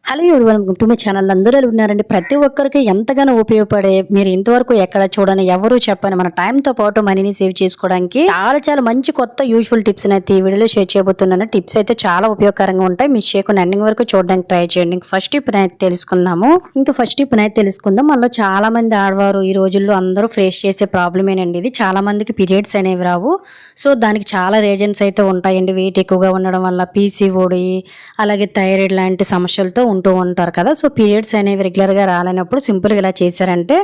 Hello everyone welcome to my channel. అందరూ ఎలా ఉన్నారండి? ప్రతి ఒక్కరికి ఎంతగానో ఉపయోగపడే, మీరు ఇంతవరకు ఎక్కడ చూడని, ఎవరు చెప్పని, మన టైంతో పాటు మనీని సేవ్ చేసుకోవడానికి చాలా మంచి కొత్త యూజ్ఫుల్ టిప్స్ అయితే ఈ వీడియోలో షేర్ చేయబోతున్నాను. టిప్స్ అయితే చాలా ఉపయోగకరంగా ఉంటాయి. మీ షేర్ ఎండింగ్ వరకు చూడడానికి ట్రై చేయండి. ఫస్ట్ టిప్ అయితే తెలుసుకుందాము. ఫస్ట్ టిప్ అయితే తెలుసుకుందాం. మనలో చాలా మంది ఆడవారు ఈ రోజుల్లో అందరూ ఫేస్ చేసే ప్రాబ్లమేనండి ఇది. చాలా మందికి పీరియడ్స్ అనేవి రావు. సో దానికి చాలా రీజన్స్ అయితే ఉంటాయండి. వెయిట్ ఎక్కువగా ఉండడం వల్ల, పీసీఓడి, అలాగే థైరాయిడ్ లాంటి సమస్యలతో ఉంటూ ఉంటారు కదా. సో పీరియడ్స్ అనేవి రెగ్యులర్గా రాలేనప్పుడు సింపుల్గా ఇలా చేశారంటే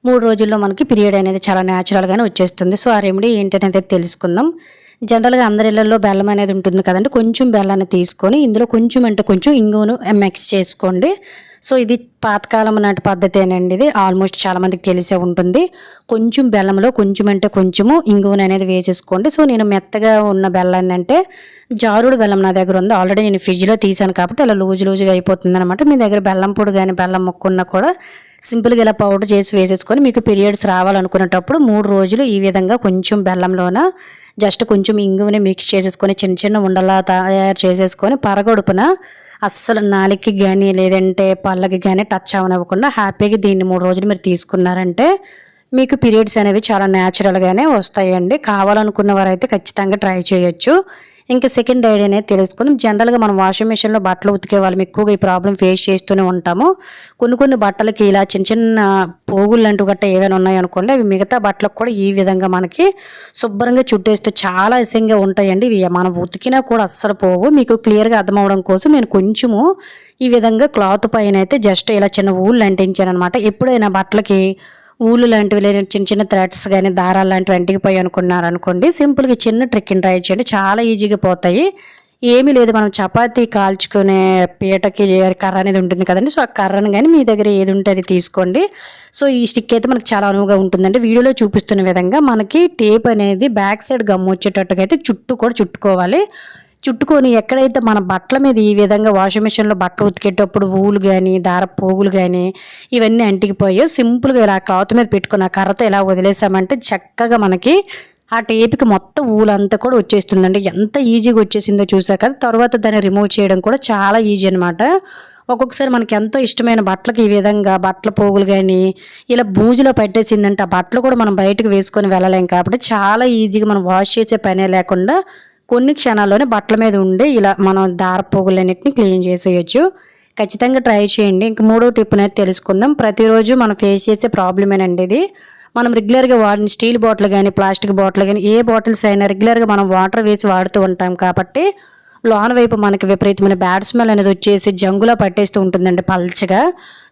3 రోజుల్లో మనకి పీరియడ్ అనేది చాలా న్యాచురల్గానే వచ్చేస్తుంది. సో ఆ రెమెడీ ఏంటనేది తెలుసుకుందాం. జనరల్గా అందరి ఇళ్లలో బెల్లం అనేది ఉంటుంది కదండి. కొంచెం బెల్లాన్ని తీసుకొని ఇందులో కొంచెం అంటే కొంచెం ఇంగువను మిక్స్ చేసుకోండి. సో ఇది పాతకాలం నాటి పద్ధతేనండి. ఇది ఆల్మోస్ట్ చాలా మందికి తెలిసే ఉంటుంది. కొంచెం బెల్లంలో కొంచెం అంటే కొంచెము ఇంగువను అనేది వేసేసుకోండి. సో నేను మెత్తగా ఉన్న బెల్లాన్ని అంటే జారుడు బెల్లం నా దగ్గర ఉంది. ఆల్రెడీ నేను ఫ్రిడ్జ్లో తీసాను కాబట్టి అలా లూజుగా అయిపోతుంది అనమాట. మీ దగ్గర బెల్లం పొడి కానీ బెల్లం ముక్క ఉన్నా కూడా సింపుల్గా ఇలా పౌడర్ చేసి వేసేసుకొని మీకు పీరియడ్స్ రావాలనుకునేటప్పుడు 3 రోజులు ఈ విధంగా కొంచెం బెల్లంలోన జస్ట్ కొంచెం ఇంగువని మిక్స్ చేసేసుకొని చిన్న ఉండలా తయారు చేసేసుకొని పరగొడుపున అస్సలు నాలికి కానీ లేదంటే పళ్ళకి కానీ టచ్ అవనివ్వకుండా హ్యాపీగా దీన్ని 3 రోజులు మీరు తీసుకున్నారంటే మీకు పీరియడ్స్ అనేవి చాలా న్యాచురల్గానే వస్తాయండి. కావాలనుకున్న వారైతే ఖచ్చితంగా ట్రై చేయొచ్చు. ఇంకా సెకండ్ ఐడియా అనేది తెలుసుకుందాం. జనరల్గా మనం వాషింగ్ మిషన్లో బట్టలు ఉతికే వాళ్ళం ఎక్కువగా ఈ ప్రాబ్లం ఫేస్ చేస్తూనే ఉంటాము. కొన్ని బట్టలకి ఇలా చిన్న పోగులు లాంటివి గట్ట ఏమైనా ఉన్నాయనుకోండి, అవి మిగతా బట్టలకు కూడా ఈ విధంగా మనకి శుభ్రంగా చుట్టేస్తే చాలా అసహ్యంగా ఉంటాయండి. ఇవి మనం ఉతికినా కూడా అస్సలు పోవు. మీకు క్లియర్గా అర్థం అవడం కోసం నేను కొంచెము ఈ విధంగా క్లాత్ పైన అయితే జస్ట్ ఇలా చిన్న ఊళ్ళు అంటించాను అనమాట. ఎప్పుడైనా బట్టలకి ఊళ్ళు లాంటివి లేదా చిన్న థ్రెడ్స్ కానీ దారాలు లాంటివి అంటికిపోయి అనుకున్నారనుకోండి, సింపుల్గా చిన్న ట్రిక్ని ట్రై చేయండి. చాలా ఈజీగా పోతాయి. ఏమీ లేదు, మనం చపాతీ కాల్చుకునే పీటకి కర్ర అనేది ఉంటుంది కదండి. సో ఆ కర్రను కానీ మీ దగ్గర ఏది ఉంటే అది తీసుకోండి. సో ఈ స్టిక్ అయితే మనకు చాలా అనువుగా ఉంటుందండి. వీడియోలో చూపిస్తున్న విధంగా మనకి టేప్ అనేది బ్యాక్ సైడ్ గమ్ వచ్చేటట్టుగా అయితే చుట్టుకోవాలి. చుట్టుకొని ఎక్కడైతే మన బట్టల మీద ఈ విధంగా వాషింగ్ మిషన్లో బట్టలు ఉతికేటప్పుడు ఊలు కానీ దారపు పోగులు కానీ ఇవన్నీ అంటికిపోయాయో సింపుల్గా ఇలా క్లాత్ మీద పెట్టుకున్న కర్రతో ఇలా వదిలేసామంటే చక్కగా మనకి ఆ టేప్కి మొత్తం ఊలంతా కూడా వచ్చేస్తుందండి. ఎంత ఈజీగా వచ్చేసిందో చూసాక తర్వాత దాన్ని రిమూవ్ చేయడం కూడా చాలా ఈజీ అనమాట. ఒక్కొక్కసారి మనకి ఎంతో ఇష్టమైన బట్టలకి ఈ విధంగా బట్టల పోగులు కానీ ఇలా బూజులో పట్టేసిందంటే ఆ బట్టలు కూడా మనం బయటకు వేసుకొని వెళ్ళలేం. కాబట్టి చాలా ఈజీగా మనం వాష్ చేసే పనే లేకుండా కొన్ని క్షణాల్లోనే బట్టల మీద ఉండే ఇలా మనం దారపోగులన్నిటిని క్లీన్ చేసేయచ్చు. ఖచ్చితంగా ట్రై చేయండి. ఇంక 3వ టిప్ అనేది తెలుసుకుందాం. ప్రతిరోజు మనం ఫేస్ చేసే ప్రాబ్లమేనండి ఇది. మనం రెగ్యులర్గా వాడిన స్టీల్ బాటిల్ కానీ ప్లాస్టిక్ బాటిల్ కానీ ఏ బాటిల్స్ అయినా రెగ్యులర్గా మనం వాటర్ వేసి వాడుతూ ఉంటాం కాబట్టి లోన వైపు మనకి విపరీతమైన బ్యాడ్ స్మెల్ అనేది వచ్చేసి జంగులా పట్టేస్తూ ఉంటుందండి పల్చగా.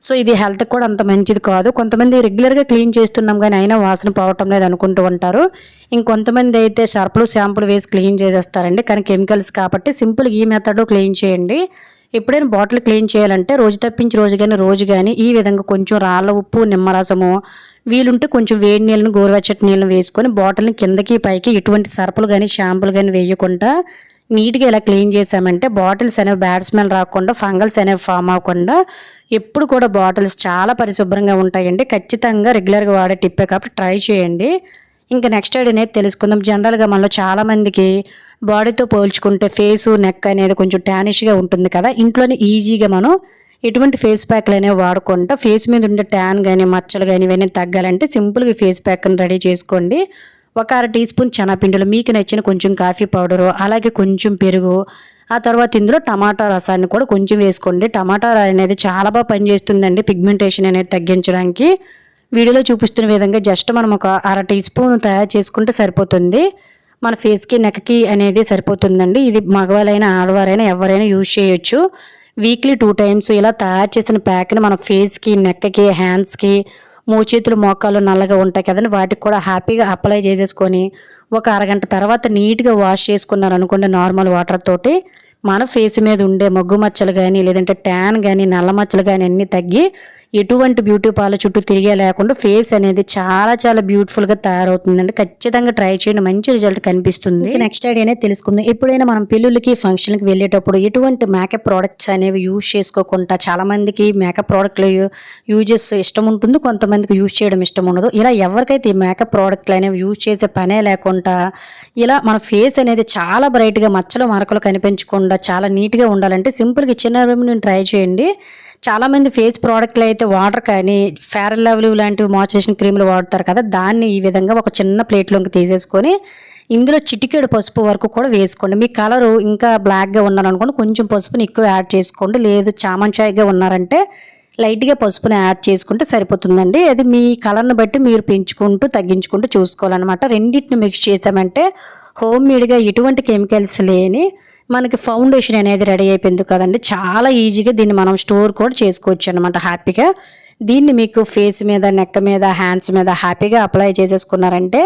సో ఇది హెల్త్కి కూడా అంత మంచిది కాదు. కొంతమంది రెగ్యులర్గా క్లీన్ చేస్తున్నాం కానీ అయినా వాసన పోవటం లేదు అనుకుంటూ ఉంటారు. ఇంకొంతమంది అయితే సర్పులు షాంపులు వేసి క్లీన్ చేసేస్తారండి. కానీ కెమికల్స్ కాబట్టి సింపుల్ ఈ మెథడ్ క్లీన్ చేయండి. ఎప్పుడైనా బాటిల్ క్లీన్ చేయాలంటే రోజు తప్పించి రోజు కానీ ఈ విధంగా కొంచెం రాళ్ళ ఉప్పు నిమ్మరసము వీలుంటే కొంచెం వేడి నీళ్ళని గోరువెచ్చటి నీళ్ళని వేసుకొని బాటిల్ని కిందకి పైకి ఎటువంటి సర్పులు కానీ షాంపులు కానీ వేయకుండా నీట్గా ఇలా క్లీన్ చేసామంటే బాటిల్స్ అనేవి బ్యాడ్ స్మెల్ రాకుండా ఫంగల్స్ అనేవి ఫామ్ అవ్వకుండా ఎప్పుడు కూడా బాటిల్స్ చాలా పరిశుభ్రంగా ఉంటాయండి. ఖచ్చితంగా రెగ్యులర్గా వాడే టిప్పే కాబట్టి ట్రై చేయండి. ఇంకా నెక్స్ట్ ఐడియా అనేది తెలుసుకుందాం. జనరల్గా మనలో చాలామందికి బాడీతో పోల్చుకుంటే ఫేసు నెక్ అనేది కొంచెం ట్యానిష్గా ఉంటుంది కదా. ఇంట్లోనే ఈజీగా మనం ఎటువంటి ఫేస్ ప్యాక్లు అనేవి వాడకుండా ఫేస్ మీద ఉండే ట్యాన్ కానీ మచ్చలు కానీ ఇవన్నీ తగ్గాలంటే సింపుల్గా ఫేస్ ప్యాక్ని రెడీ చేసుకోండి. ఒక 1/2 టీ స్పూన్ శనగపిండిలో మీకు నచ్చిన కొంచెం కాఫీ పౌడరు అలాగే కొంచెం పెరుగు, ఆ తర్వాత ఇందులో టమాటా రసాన్ని కూడా కొంచెం వేసుకోండి. టమాటా అనేది చాలా బాగా పనిచేస్తుందండి పిగ్మెంటేషన్ అనేది తగ్గించడానికి. వీడియోలో చూపిస్తున్న విధంగా జస్ట్ మనం ఒక 1/2 టీ స్పూన్ తయారు చేసుకుంటే సరిపోతుంది. మన ఫేస్కి నెక్కి అనేది సరిపోతుందండి. ఇది మగవాళ్ళైనా ఆడవారైనా ఎవరైనా యూజ్ చేయొచ్చు. వీక్లీ 2 టైమ్స్ ఇలా తయారు చేసిన ప్యాక్ని మన ఫేస్కి నెక్కి హ్యాండ్స్కి మోచేతులు మోకాలు నల్లగా ఉంటాయి కదండి, వాటికి కూడా హ్యాపీగా అప్లై చేసేసుకొని ఒక అరగంట తర్వాత నీట్గా వాష్ చేసుకున్నారనుకోండి నార్మల్ వాటర్ తోటి మన ఫేస్ మీద ఉండే మొగ్గు మచ్చలు కానీ లేదంటే ట్యాన్ కానీ నల్ల మచ్చలు కానీ అన్నీ తగ్గి ఎటువంటి బ్యూటీ పార్లర్ చుట్టూ తిరిగే లేకుండా ఫేస్ అనేది చాలా చాలా బ్యూటిఫుల్గా తయారవుతుందండి. ఖచ్చితంగా ట్రై చేయండి, మంచి రిజల్ట్ కనిపిస్తుంది. నెక్స్ట్ ఐడియా అనేది తెలుసుకుందాం. ఎప్పుడైనా మనం పెళ్ళిళ్ళకి ఫంక్షన్కి వెళ్ళేటప్పుడు ఎటువంటి మేకప్ ప్రోడక్ట్స్ అనేవి యూజ్ చేసుకోకుండా, చాలా మందికి మేకప్ ప్రోడక్ట్లు యూజెస్ ఇష్టం ఉంటుంది, కొంతమందికి యూజ్ చేయడం ఇష్టం ఉండదు. ఇలా ఎవరికైతే ఈ మేకప్ ప్రోడక్ట్లు అనేవి యూజ్ చేసే పనే లేకుండా ఇలా మన ఫేస్ అనేది చాలా బ్రైట్గా మచ్చలు మరకలు కనిపించకుండా చాలా నీట్గా ఉండాలంటే సింపుల్గా చిన్న రెమెడీని ట్రై చేయండి. చాలామంది ఫేస్ ప్రోడక్ట్లు అయితే వాటర్ కానీ ఫేర్ అండ్ లవ్లీ లాంటివి మాయిశ్చరైజేషన్ క్రీములు వాడతారు కదా, దాన్ని ఈ విధంగా ఒక చిన్న ప్లేట్లోకి తీసేసుకొని ఇందులో చిటికెడు పసుపు వరకు కూడా వేసుకోండి. మీ కలరు ఇంకా బ్లాక్గా ఉన్నారనుకోండి కొంచెం పసుపుని ఎక్కువ యాడ్ చేసుకోండి, లేదు చామంచాయిగా ఉన్నారంటే లైట్గా పసుపుని యాడ్ చేసుకుంటే సరిపోతుందండి. అది మీ కలర్ని బట్టి మీరు పెంచుకుంటూ తగ్గించుకుంటూ చూసుకోవాలన్నమాట. రెండింటిని మిక్స్ చేసామంటే హోమ్ మేడ్గా ఎటువంటి కెమికల్స్ లేని మనకి ఫౌండేషన్ అనేది రెడీ అయిపోయింది కదండి. చాలా ఈజీగా దీన్ని మనం స్టోర్ కూడా చేసుకోవచ్చు అనమాట హ్యాపీగా. దీన్ని మీకు ఫేస్ మీద, నెక్ మీద, హ్యాండ్స్ మీద హ్యాపీగా అప్లై చేసేసుకున్నారంటే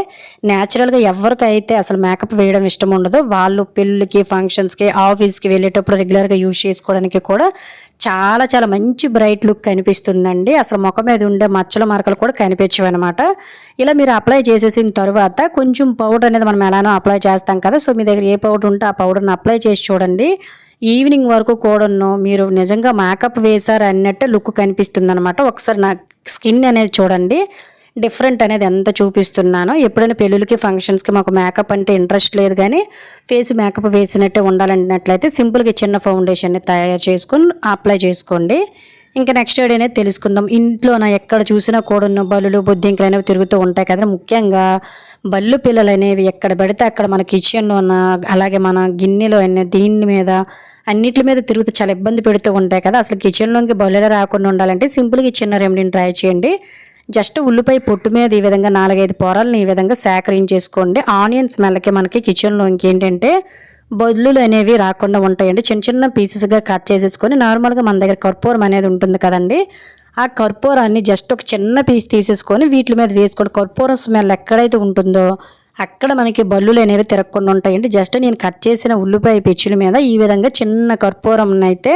న్యాచురల్గా ఎవరికైతే అసలు మేకప్ వేయడం ఇష్టం ఉండదో వాళ్ళు పెళ్ళికి, ఫంక్షన్స్కి, ఆఫీస్కి వెళ్ళేటప్పుడు రెగ్యులర్గా యూజ్ చేసుకోవడానికి కూడా చాలా చాలా మంచి బ్రైట్ లుక్ కనిపిస్తుందండి. అసలు ముఖం మీద ఉండే మచ్చల మరకలు కూడా కనిపించవు అనమాట. ఇలా మీరు అప్లై చేసేసిన తర్వాత కొంచెం పౌడర్ అనేది మనం ఎలానో అప్లై చేస్తాం కదా, సో మీ దగ్గర ఏ పౌడర్ ఉంటే ఆ పౌడర్ని అప్లై చేసి చూడండి. ఈవినింగ్ వరకు కూడాను మీరు నిజంగా మేకప్ వేశారు అన్నట్టే లుక్ కనిపిస్తుంది అనమాట. ఒకసారి నా స్కిన్ అనేది చూడండి, డిఫరెంట్ అనేది ఎంత చూపిస్తున్నానో. ఎప్పుడైనా పెళ్ళిళ్ళకి, ఫంక్షన్స్కి మాకు మేకప్ అంటే ఇంట్రెస్ట్ లేదు కానీ ఫేస్ మేకప్ వేసినట్టే ఉండాలన్నట్లయితే సింపుల్గా చిన్న ఫౌండేషన్ని తయారు చేసుకొని అప్లై చేసుకోండి. ఇంకా నెక్స్ట్ ఐడియా అనేది తెలుసుకుందాం. ఇంట్లోన ఎక్కడ చూసినా కూడా బల్లులు, బొద్దింకలు అనేవి తిరుగుతూ ఉంటాయి కదా. ముఖ్యంగా బల్లు పిల్లలు అనేవి ఎక్కడ పడితే అక్కడ మన కిచెన్లోన, అలాగే మన గిన్నెలో దీని మీద అన్నిటి మీద తిరుగుతూ చాలా ఇబ్బంది పెడుతూ ఉంటాయి కదా. అసలు కిచెన్లోకి బల్లులు రాకుండా ఉండాలంటే సింపుల్గా చిన్న రెమెడీని ట్రై చేయండి. జస్ట్ ఉల్లిపాయ పొట్టు మీద ఈ విధంగా 4-5 పొరలను ఈ విధంగా సేకరించేసుకోండి. ఆనియన్ స్మెల్కి మనకి కిచెన్లో ఇంకేంటంటే బొద్దులు అనేవి రాకుండా ఉంటాయండి. చిన్న చిన్న పీసెస్గా కట్ చేసేసుకొని నార్మల్గా మన దగ్గర కర్పూరం అనేది ఉంటుంది కదండి, ఆ కర్పూరాన్ని జస్ట్ ఒక చిన్న పీస్ తీసేసుకొని వీటి మీద వేసుకోండి. కర్పూరం స్మెల్ ఎక్కడైతే ఉంటుందో అక్కడ మనకి బల్లులు అనేవి తిరగకుండా ఉంటాయండి. జస్ట్ నేను కట్ చేసిన ఉల్లిపాయ పిచ్చుల మీద ఈ విధంగా చిన్న కర్పూరం అయితే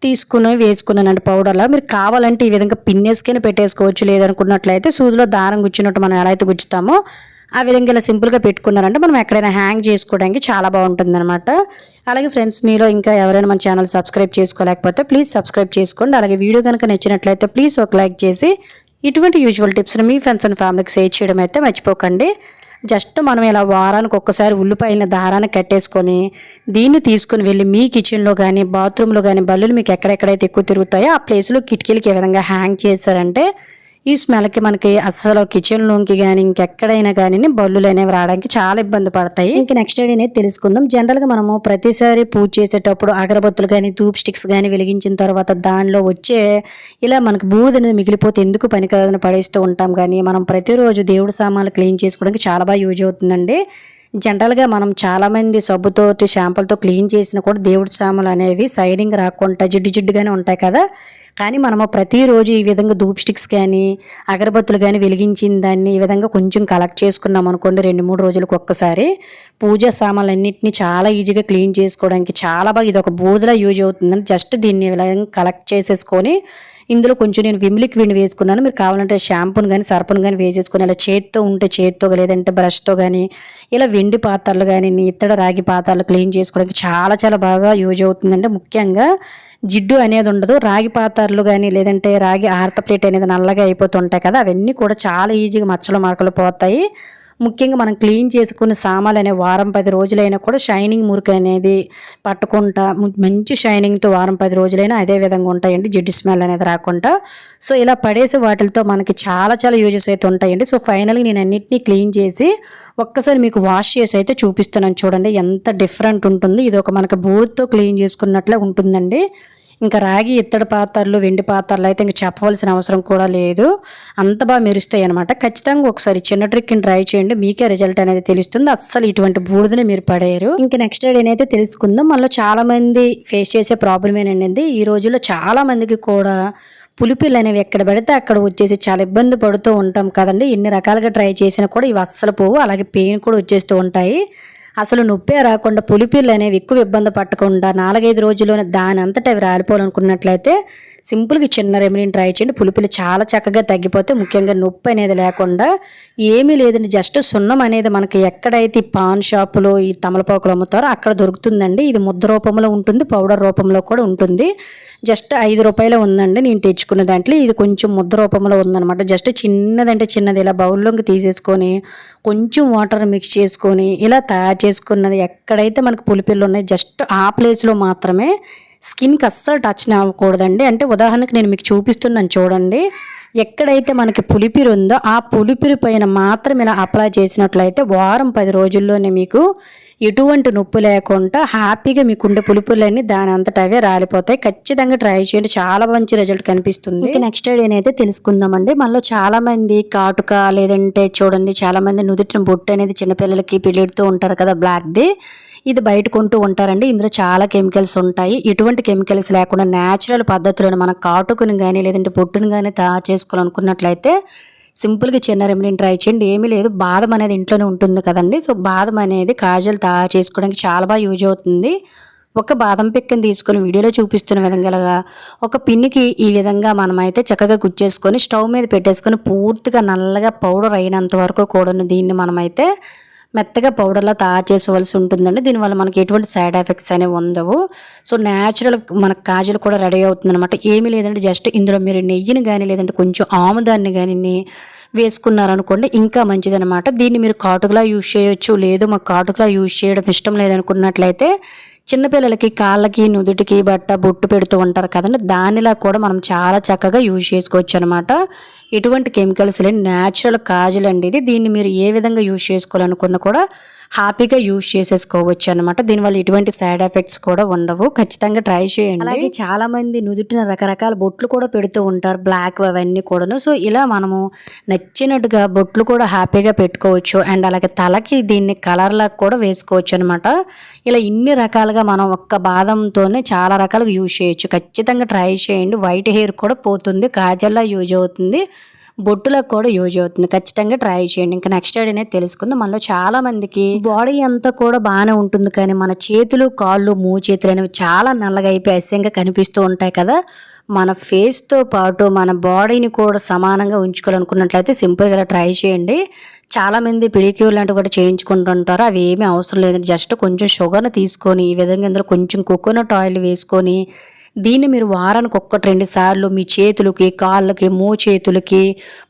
తీసుకుని వేసుకున్నానండి పౌడర్లా. మీరు కావాలంటే ఈ విధంగా పిన్నేసుకొని పెట్టేసుకోవచ్చు, లేదనుకున్నట్లయితే సూదిలో దారం గుచ్చినట్టు మనం ఎలా అయితే గుచ్చుతామో ఆ విధంగా ఇలా సింపుల్గా పెట్టుకున్నారంటే మనం ఎక్కడైనా హ్యాంగ్ చేసుకోవడానికి చాలా బాగుంటుంది అనమాట. అలాగే ఫ్రెండ్స్, మీలో ఇంకా ఎవరైనా మన ఛానల్ సబ్స్క్రైబ్ చేసుకోలేకపోతే ప్లీజ్ సబ్స్క్రైబ్ చేసుకోండి. అలాగే వీడియో కనుక నచ్చినట్లయితే ప్లీజ్ ఒక లైక్ చేసి ఇటువంటి యూజువల్ టిప్స్ని మీ ఫ్రెండ్స్ అండ్ ఫ్యామిలీకి షేర్ చేయడం అయితే మర్చిపోకండి. జస్ట్ మనం ఇలా వారానికి ఒక్కసారి ఉల్లిపాయల దారాన్ని కట్టేసుకొని దీన్ని తీసుకుని వెళ్ళి మీ కిచెన్లో కానీ, బాత్రూంలో కానీ బల్లులు మీకు ఎక్కడెక్కడైతే ఎక్కువ తిరుగుతాయో ఆ ప్లేస్లో కిటికీలకి ఏ విధంగా హ్యాంగ్ చేశారంటే ఈ స్మెల్కి మనకి అసలు కిచెన్లోకి కానీ ఇంకెక్కడైనా కానీ బల్లులు అనేవి రావడానికి చాలా ఇబ్బంది పడతాయి. ఇంకా నెక్స్ట్ ఐడియా అనేది తెలుసుకుందాం. జనరల్గా మనము ప్రతిసారి పూజ చేసేటప్పుడు అగరబత్తులు కానీ, ధూప్ స్టిక్స్ కానీ వెలిగించిన తర్వాత దానిలో వచ్చే ఇలా మనకు బూడిద అనేది మిగిలిపోతే ఎందుకు పనికిరాదని పడేస్తూ ఉంటాం. కానీ మనం ప్రతిరోజు దేవుడి సామాన్లు క్లీన్ చేసుకోవడానికి చాలా బాగా యూజ్ అవుతుందండి. జనరల్గా మనం చాలామంది సబ్బుతోటి, షాంపులతో క్లీన్ చేసినా కూడా దేవుడి సామాన్లు అనేవి సైడింగ్ రాకుండా జిడ్డుగానే ఉంటాయి కదా. కానీ మనము ప్రతిరోజు ఈ విధంగా ధూప్ స్టిక్స్ కానీ, అగరబత్తులు కానీ వెలిగించిన దాన్ని ఈ విధంగా కొంచెం కలెక్ట్ చేసుకున్నాం అనుకోండి 2-3 రోజులకు ఒక్కసారి, పూజా సామాన్లన్నింటినీ చాలా ఈజీగా క్లీన్ చేసుకోవడానికి చాలా బాగా ఇది ఒక బూడిదలా యూజ్ అవుతుందని జస్ట్ దీన్ని కలెక్ట్ చేసేసుకొని ఇందులో కొంచెం నేను విమ్ లిక్విడ్ వేసుకున్నాను. మీరు కావాలంటే షాంపూని కానీ, సర్ఫ్ని కానీ వేసేసుకొని ఇలా చేత్తో ఉంటే చేత్తో, లేదంటే బ్రష్తో కానీ ఇలా వెండి పాత్రలు కానీ, ఇత్తడి రాగి పాత్రలు క్లీన్ చేసుకోవడానికి చాలా చాలా బాగా యూజ్ అవుతుందండి. ముఖ్యంగా జిడ్డు అనేది ఉండదు. రాగి పాత్రలు కానీ, లేదంటే రాగి ఆర్త ప్లేట్ అనేది నల్లగా అయిపోతుంటాయి కదా, అవన్నీ కూడా చాలా ఈజీగా మచ్చలు మరకలు పోతాయి. ముఖ్యంగా మనం క్లీన్ చేసుకున్న సామాన్లు అనే వారం 10 రోజులైనా కూడా షైనింగ్ మురికి అనేది పట్టుకుంటా మంచి షైనింగ్తో వారం 10 రోజులైనా అదే విధంగా ఉంటాయండి, జిడ్డు స్మెల్ అనేది రాకుండా. సో ఇలా పడేసి వాటితో మనకి చాలా చాలా యూజెస్ అయితే ఉంటాయండి. సో ఫైనల్గా నేను అన్నింటినీ క్లీన్ చేసి ఒక్కసారి మీకు వాష్ చేసి అయితే చూపిస్తున్నాను. చూడండి ఎంత డిఫరెంట్ ఉంటుంది. ఇది ఒక మనకి బూడితో క్లీన్ చేసుకున్నట్లే ఉంటుందండి. ఇంకా రాగి, ఇత్తడి పాత్రలు, వెండి పాత్రలు అయితే ఇంకా చెప్పవలసిన అవసరం కూడా లేదు, అంత బాగా మెరుస్తాయి అనమాట. ఖచ్చితంగా ఒకసారి చిన్న ట్రిక్ని ట్రై చేయండి, మీకే రిజల్ట్ అనేది తెలుస్తుంది. అస్సలు ఇటువంటి బూడిదని మీరు పడేయరు. ఇంకా నెక్స్ట్ ఐడియా అయితే తెలుసుకుందాం. మనలో చాలా మంది ఫేస్ చేసే ప్రాబ్లం ఏంటంటే ఈ రోజుల్లో చాలా మందికి కూడా పులిపిల్లు అనేవి ఎక్కడ పడితే అక్కడ వచ్చేసి చాలా ఇబ్బంది పడుతూ ఉంటాం కదండి. ఎన్ని రకాలుగా ట్రై చేసినా కూడా ఇవి అస్సలు పోవు, అలాగే పెయిన్ కూడా వచ్చేస్తూ ఉంటాయి. అసలు నొప్పే రాకుండా పులిపిల్లు అనేవి ఎక్కువ ఇబ్బంది పట్టకుండా 4-5 రోజుల్లోనే దాని అంతటా అవి రాలిపోవాలనుకున్నట్లయితే సింపుల్గా చిన్న రెమెడీని ట్రై చేయండి. పులుపులు చాలా చక్కగా తగ్గిపోతే ముఖ్యంగా నొప్పి అనేది లేకుండా ఏమీ లేదండి. జస్ట్ సున్నం అనేది మనకి ఎక్కడైతే ఈ పాన్ షాపులో ఈ తమలపాకులు అమ్ముతారో అక్కడ దొరుకుతుందండి. ఇది ముద్ద రూపంలో ఉంటుంది, పౌడర్ రూపంలో కూడా ఉంటుంది. జస్ట్ 5 రూపాయలే ఉందండి నేను తెచ్చుకున్న దాంట్లో. ఇది కొంచెం ముద్ద రూపంలో ఉందన్నమాట. జస్ట్ చిన్నదంటే చిన్నది ఇలా బౌల్లోకి తీసేసుకొని కొంచెం వాటర్ మిక్స్ చేసుకొని ఇలా తయారు చేసుకున్నది ఎక్కడైతే మనకు పులిపిల్లు ఉన్నాయి జస్ట్ ఆ ప్లేస్లో మాత్రమే స్కిన్కి అస్సలు టచ్ అవ్వకూడదండి. అంటే ఉదాహరణకి నేను మీకు చూపిస్తున్నాను చూడండి. ఎక్కడైతే మనకి పులిపిరి ఉందో ఆ పులిపిరి పైన మాత్రం ఇలా అప్లై చేసినట్లయితే వారం 10 రోజుల్లోనే మీకు ఎటువంటి నొప్పి లేకుండా హ్యాపీగా మీకుండే పులుపులన్నీ దాని అంతటా అవే రాలిపోతాయి. ఖచ్చితంగా ట్రై చేయండి, చాలా మంచి రిజల్ట్ కనిపిస్తుంది. నెక్స్ట్ అయితే తెలుసుకుందామండి. మనలో చాలా మంది కాటుక లేదంటే చూడండి చాలా మంది నుదుటిన బొట్టు అనేది చిన్నపిల్లలకి పెళ్ళిడుతూ ఉంటారు కదా, బ్లాక్ది. ఇది బయట కొంటూ ఉంటారండి. ఇందులో చాలా కెమికల్స్ ఉంటాయి. ఎటువంటి కెమికల్స్ లేకుండా న్యాచురల్ పద్ధతిలోనే మన కాటుకుని కానీ లేదంటే బొట్టును కానీ తయారు చేసుకోవాలనుకున్నట్లయితే సింపుల్గా చిన్న రెమెడీని ట్రై చేయండి. ఏమీ లేదు, బాదం అనేది ఇంట్లోనే ఉంటుంది కదండి. సో బాదం అనేది కాజల్ తయారు చేసుకోవడానికి చాలా బాగా యూజ్ అవుతుంది. ఒక బాదం పిక్కని తీసుకొని వీడియోలో చూపిస్తున్న విధంగా ఒక పిన్నికి ఈ విధంగా మనమైతే చక్కగా గుచ్చేసుకొని స్టవ్ మీద పెట్టేసుకొని పూర్తిగా నల్లగా పౌడర్ అయినంత వరకు కూడా దీన్ని మనమైతే మెత్తగా పౌడర్లా తయారు చేసుకోవాల్సి ఉంటుందండి. దీనివల్ల మనకి ఎటువంటి సైడ్ ఎఫెక్ట్స్ అనేవి ఉండవు. సో న్యాచురల్ మనకు కాజల్ కూడా రెడీ అవుతుంది అనమాట. ఏమీ లేదంటే జస్ట్ ఇందులో మీరు నెయ్యిని కానీ లేదంటే కొంచెం ఆముదాన్ని కానీ వేసుకున్నారనుకోండి ఇంకా మంచిదనమాట. దీన్ని మీరు కాటుకలా యూజ్ చేయొచ్చు. లేదు మాకు కాటుకలా యూజ్ చేయడం ఇష్టం లేదనుకున్నట్లయితే చిన్నపిల్లలకి కాళ్ళకి నుదుటికి బొట్టు పెడుతూ ఉంటారు కదండి, దానిలా కూడా మనం చాలా చక్కగా యూజ్ చేసుకోవచ్చు అనమాట. ఎటువంటి కెమికల్స్ లేని న్యాచురల్ కాజల్ అండి ఇది. దీన్ని మీరు ఏ విధంగా యూజ్ చేసుకోవాలనుకున్నా కూడా హ్యాపీగా యూజ్ చేసేసుకోవచ్చు అనమాట. దీనివల్ల ఎటువంటి సైడ్ ఎఫెక్ట్స్ కూడా ఉండవు. ఖచ్చితంగా ట్రై చేయండి. అలాగే చాలా మంది నుదుటిన రకరకాల బొట్లు కూడా పెడుతూ ఉంటారు, బ్లాక్ అవన్నీ కూడాను. సో ఇలా మనము నచ్చినట్టుగా బొట్లు కూడా హ్యాపీగా పెట్టుకోవచ్చు. అండ్ అలాగే తలకి దీన్ని కలర్లా కూడా వేసుకోవచ్చు అనమాట. ఇలా ఇన్ని రకాలుగా మనం ఒక్క బాదంతోనే చాలా రకాలుగా యూజ్ చేయొచ్చు. ఖచ్చితంగా ట్రై చేయండి. వైట్ హెయిర్ కూడా పోతుంది, కాజల్లా యూజ్ అవుతుంది, బొట్టులకు కూడా యూజ్ అవుతుంది. ఖచ్చితంగా ట్రై చేయండి. ఇంకా నెక్స్ట్ అనేది తెలుసుకుందాం. మనలో చాలా మందికి బాడీ అంతా కూడా బాగానే ఉంటుంది కానీ మన చేతులు కాళ్ళు చేతులు అనేవి చాలా నల్లగా అయిపోయి అసహ్యంగా కనిపిస్తూ ఉంటాయి కదా. మన ఫేస్తో పాటు మన బాడీని కూడా సమానంగా ఉంచుకోవాలనుకున్నట్లయితే సింపుల్గా ఇలా ట్రై చేయండి. చాలామంది పిడిక్యూర్ లాంటివి కూడా చేయించుకుంటుంటారు. అవి ఏమీ అవసరం లేదండి. జస్ట్ కొంచెం షుగర్ని తీసుకొని ఈ విధంగా ఇందులో కొంచెం కోకోనట్ ఆయిల్ వేసుకొని దీన్ని మీరు వారానికి 1-2 సార్లు మీ చేతులకి కాళ్ళకి చేతులకి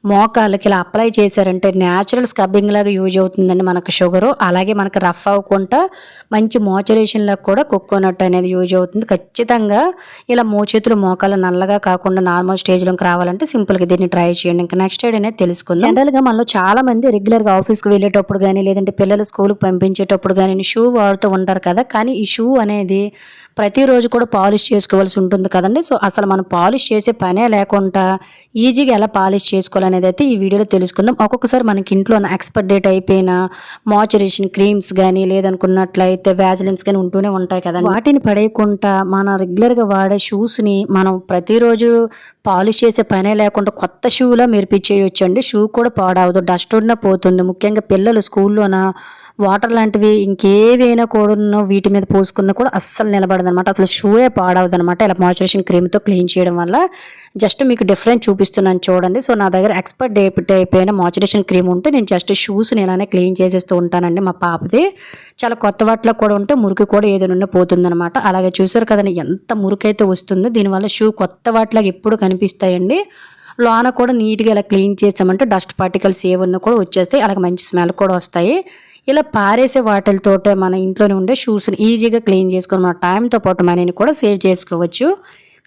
మోకాళ్ళకి ఇలా అప్లై చేశారంటే న్యాచురల్ స్క్రబ్బింగ్ లాగా యూజ్ అవుతుందండి మనకు షుగరు. అలాగే మనకు రఫ్ అవ్వకుండా మంచి మాయిశ్చరైజేషన్లకు కూడా కోకోనట్ అనేది యూజ్ అవుతుంది. ఖచ్చితంగా ఇలా చేతులు మోకాళ్ళు నల్లగా కాకుండా నార్మల్ స్టేజ్లోకి రావాలంటే సింపుల్గా దీన్ని ట్రై చేయండి. ఇంకా నెక్స్ట్ అనేది తెలుసుకుందాం. జనరల్గా మనలో చాలా మంది రెగ్యులర్గా ఆఫీస్కి వెళ్ళేటప్పుడు కానీ లేదంటే పిల్లలు స్కూల్కి పంపించేటప్పుడు కానీ షూ వాడుతూ ఉంటారు కదా. కానీ ఈ షూ అనేది ప్రతిరోజు కూడా పాలిష్ చేసుకోవాల్సి ఉంటుంది కదండి. సో అసలు మనం పాలిష్ చేసే పనే లేకుండా ఈజీగా ఎలా పాలిష్ చేసుకోవాలనేది అయితే ఈ వీడియోలో తెలుసుకుందాం. ఒక్కొక్కసారి మనకి ఇంట్లో ఎక్స్పైర్ డేట్ అయిపోయిన మాయిశ్చరైజేషన్ క్రీమ్స్ కానీ లేదనుకున్నట్లయితే వ్యాజిలిన్స్ కానీ ఉంటూనే ఉంటాయి కదండి. వాటిని పడేయకుండా మన రెగ్యులర్గా వాడే షూస్ని మనం ప్రతిరోజు పాలిష్ చేసే పనే లేకుండా కొత్త షూలా మెరిపించేయచ్చు అండి. షూ కూడా పాడవదు, డస్ట్ ఉన్న పోతుంది. ముఖ్యంగా పిల్లలు స్కూల్లోన వాటర్ లాంటివి ఇంకేవైనా కూడా వీటి మీద పోసుకున్నా కూడా అస్సలు నిలబడదు అనమాట. అసలు షూయే పాడవదు అనమాట. ఇలా మాయిశ్చరైజేషన్ క్రీమ్తో క్లీన్ చేయడం వల్ల జస్ట్ మీకు డిఫరెంట్ చూపిస్తున్నాను చూడండి. సో నా దగ్గర ఎక్స్పైర్ డేట్ అయిపోయిన మాయిశ్చరైజేషన్ క్రీమ్ ఉంటే నేను జస్ట్ షూస్ని ఇలానే క్లీన్ చేసేస్తూ ఉంటానండి. మా పాపది చాలా కొత్త వాటిలో కూడా ఉంటే మురికి కూడా ఏదైనా పోతుంది అనమాట. అలాగే చూసారు కదండి ఎంత మురికైతే వస్తుందో. దీనివల్ల షూ కొత్త వాటిలాగా ఎప్పుడు కనిపిస్తాయండి. లోన కూడా నీట్గా ఇలా క్లీన్ చేసామంటే డస్ట్ పార్టికల్స్ ఏమన్నా కూడా వచ్చేస్తాయి. అలాగే మంచి స్మెల్ కూడా వస్తాయి. ఇలా పారేసే వాటితోటే మన ఇంట్లోనే ఉండే షూస్ని ఈజీగా క్లీన్ చేసుకొని మన టైంతో పాటు మనీని కూడా సేవ్ చేసుకోవచ్చు.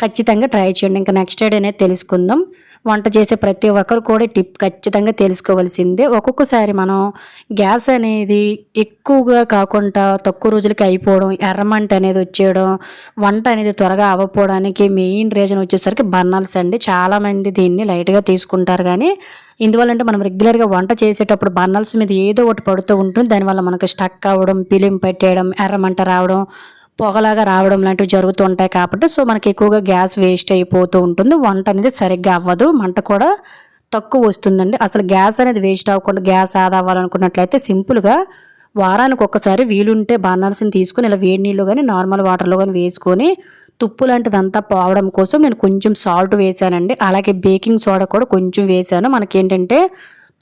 ఖచ్చితంగా ట్రై చేయండి. ఇంకా నెక్స్ట్ అనేది తెలుసుకుందాం. వంట చేసే ప్రతి ఒక్కరు కూడా టిప్ ఖచ్చితంగా తెలుసుకోవాల్సిందే. ఒక్కొక్కసారి మనం గ్యాస్ అనేది ఎక్కువగా కాకుండా తక్కువ రోజులకి అయిపోవడం, ఎర్రమంట అనేది వచ్చేయడం, వంట అనేది త్వరగా అవ్వకపోవడానికి మెయిన్ రీజన్ వచ్చేసరికి బర్నర్స్ అండి. చాలామంది దీన్ని లైట్గా తీసుకుంటారు కానీ ఇందువల్లంటే మనం రెగ్యులర్గా వంట చేసేటప్పుడు బర్నర్స్ మీద ఏదో ఒకటి పడుతూ ఉంటుంది. దానివల్ల మనకు స్టక్ అవ్వడం, పిలిం పెట్టేయడం, ఎర్రమంట రావడం, పొగలాగా రావడం లాంటివి జరుగుతూ ఉంటాయి. కాబట్టి సో మనకి ఎక్కువగా గ్యాస్ వేస్ట్ అయిపోతూ ఉంటుంది. వంట అనేది సరిగ్గా అవ్వదు, మంట కూడా తక్కువ వస్తుందండి. అసలు గ్యాస్ అనేది వేస్ట్ అవ్వకుండా గ్యాస్ ఆదా అవ్వాలనుకున్నట్లయితే సింపుల్గా వారానికి ఒక్కసారి వీలుంటే బర్నర్స్ని తీసుకొని ఇలా వేడి నీళ్ళు కానీ నార్మల్ వాటర్లో కానీ వేసుకొని తుప్పు లాంటిదంతా పోవడం కోసం నేను కొంచెం సాల్ట్ వేసానండి. అలాగే బేకింగ్ సోడా కూడా కొంచెం వేసాను. మనకేంటంటే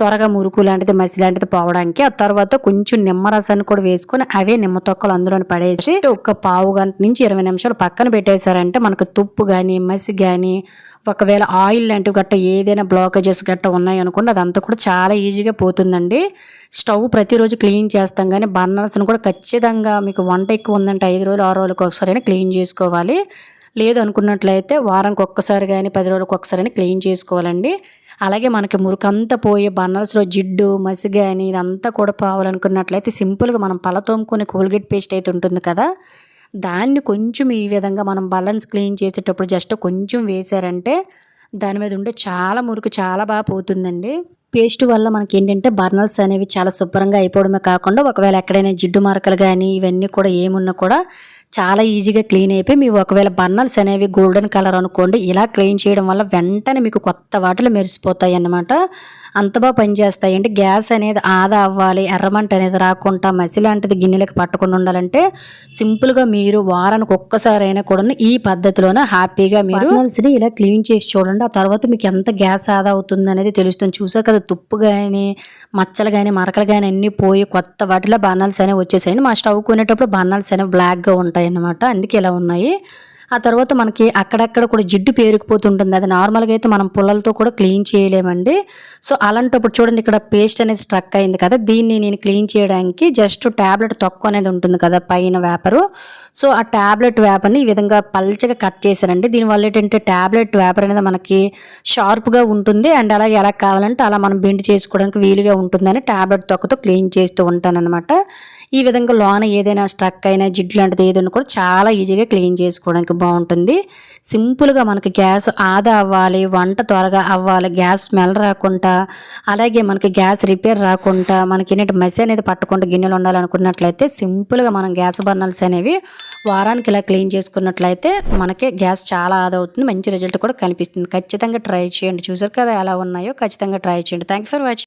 త్వరగా మురుకు లాంటిది, మసి లాంటిది పోవడానికి. ఆ తర్వాత కొంచెం నిమ్మరసాన్ని కూడా వేసుకొని అవే నిమ్మ తొక్కలు అందులోని పడేసి ఒక పావు గంట నుంచి 20 నిమిషాలు పక్కన పెట్టేశారంటే మనకు తుప్పు కానీ, మసి కానీ, ఒకవేళ ఆయిల్ లాంటివి గట్ట ఏదైనా బ్లాకేజెస్ గట్ట ఉన్నాయనుకోండి అదంతా కూడా చాలా ఈజీగా పోతుందండి. స్టవ్ ప్రతిరోజు క్లీన్ చేస్తాం కానీ బర్నర్స్ని కూడా ఖచ్చితంగా మీకు వంట ఎక్కువ ఉందంటే 5 రోజులు 6 రోజులకు ఒకసారి క్లీన్ చేసుకోవాలి. లేదు అనుకున్నట్లయితే వారానికి ఒక్కసారి కానీ 10 రోజులకు ఒకసారి క్లీన్ చేసుకోవాలండి. అలాగే మనకి మురికంతా పోయే బర్నర్స్లో జిడ్డు, మసి కానీ ఇదంతా కూడా పోవాలనుకున్నట్లయితే సింపుల్గా మనం పళ్ళ తోముకునే కోల్గేట్ పేస్ట్ అయితే ఉంటుంది కదా, దాన్ని కొంచెం ఈ విధంగా మనం బలన్స్ క్లీన్ చేసేటప్పుడు జస్ట్ కొంచెం వేసారంటే దాని మీద ఉండే చాలా మురికి చాలా బాగా పోతుందండి. పేస్ట్ వల్ల మనకేంటంటే బర్నర్స్ అనేవి చాలా శుభ్రంగా అయిపోవడమే కాకుండా ఒకవేళ ఎక్కడైనా జిడ్డు మరకలు కానీ ఇవన్నీ కూడా ఏమున్నా కూడా చాలా ఈజీగా క్లీన్ అయిపోయి మీ ఒకవేళ బర్నర్స్ అనేవి గోల్డెన్ కలర్ అనుకోండి, ఇలా క్లీన్ చేయడం వల్ల వెంటనే మీకు కొత్త వాటిలో మెరిసిపోతాయి అన్నమాట. అంత బాగా పనిచేస్తాయి. అంటే గ్యాస్ అనేది ఆదా అవ్వాలి, ఎర్రమంట అనేది రాకుండా, మసి లాంటిది గిన్నెలకు పట్టకుండా ఉండాలంటే సింపుల్గా మీరు వారానికి ఒక్కసారైనా కూడా ఈ పద్ధతిలోనే హ్యాపీగా మీరు బర్నర్స్ని ఇలా క్లీన్ చేసి చూడండి. ఆ తర్వాత మీకు ఎంత గ్యాస్ ఆదా అవుతుంది అనేది తెలుస్తుంది. చూసారు కదా, తుప్పు కానీ, మచ్చలు కానీ, మరకలు కానీ అన్నీ పోయి కొత్త వాటిలో బర్నర్స్ అనేవి వచ్చేసాయండి. మా స్టవ్ కొనేటప్పుడు బర్నర్స్ అనేవి బ్లాక్గా ఉంటాయి అన్నమాట, అందుకే ఇలా ఉన్నాయి. ఆ తర్వాత మనకి అక్కడక్కడ కూడా జిడ్డు పేరుకుపోతుంటుంది. అది నార్మల్గా అయితే మనం పుల్లలతో కూడా క్లీన్ చేయలేమండి. సో అలాంటప్పుడు చూడండి, ఇక్కడ పేస్ట్ అనేది స్ట్రక్ అయింది కదా, దీన్ని నేను క్లీన్ చేయడానికి జస్ట్ ట్యాబ్లెట్ తొక్కు అనేది ఉంటుంది కదా పైన వేపరు, సో ఆ ట్యాబ్లెట్ వేపర్ని ఈ విధంగా పల్చగా కట్ చేశానండి. దీనివల్ల ఏంటంటే ట్యాబ్లెట్ వేపర్ అనేది మనకి షార్ప్గా ఉంటుంది అండ్ అలాగే ఎలా కావాలంటే అలా మనం బెండ్ చేసుకోవడానికి వీలుగా ఉంటుందని ట్యాబ్లెట్ తొక్కతో క్లీన్ చేస్తూ ఉంటాను అనమాట. ఈ విధంగా లోన ఏదైనా స్ట్రక్ అయినా జిడ్డు లాంటిది ఏదైనా కూడా చాలా ఈజీగా క్లీన్ చేసుకోవడానికి బాగుంటుంది. సింపుల్గా మనకి గ్యాస్ ఆదా అవ్వాలి, వంట త్వరగా అవ్వాలి, గ్యాస్ స్మెల్ రాకుండా, అలాగే మనకి గ్యాస్ రిపేర్ రాకుండా, మనకి ఏంటంటే మసి అనేది పట్టకుండా గిన్నెలు ఉండాలనుకున్నట్లయితే సింపుల్గా మనం గ్యాస్ బర్నర్స్ అనేవి వారానికి ఇలా క్లీన్ చేసుకున్నట్లయితే మనకి గ్యాస్ చాలా ఆదా అవుతుంది, మంచి రిజల్ట్ కూడా కనిపిస్తుంది. ఖచ్చితంగా ట్రై చేయండి. చూసారు కదా ఎలా ఉన్నాయో, ఖచ్చితంగా ట్రై చేయండి. Thank you for watching.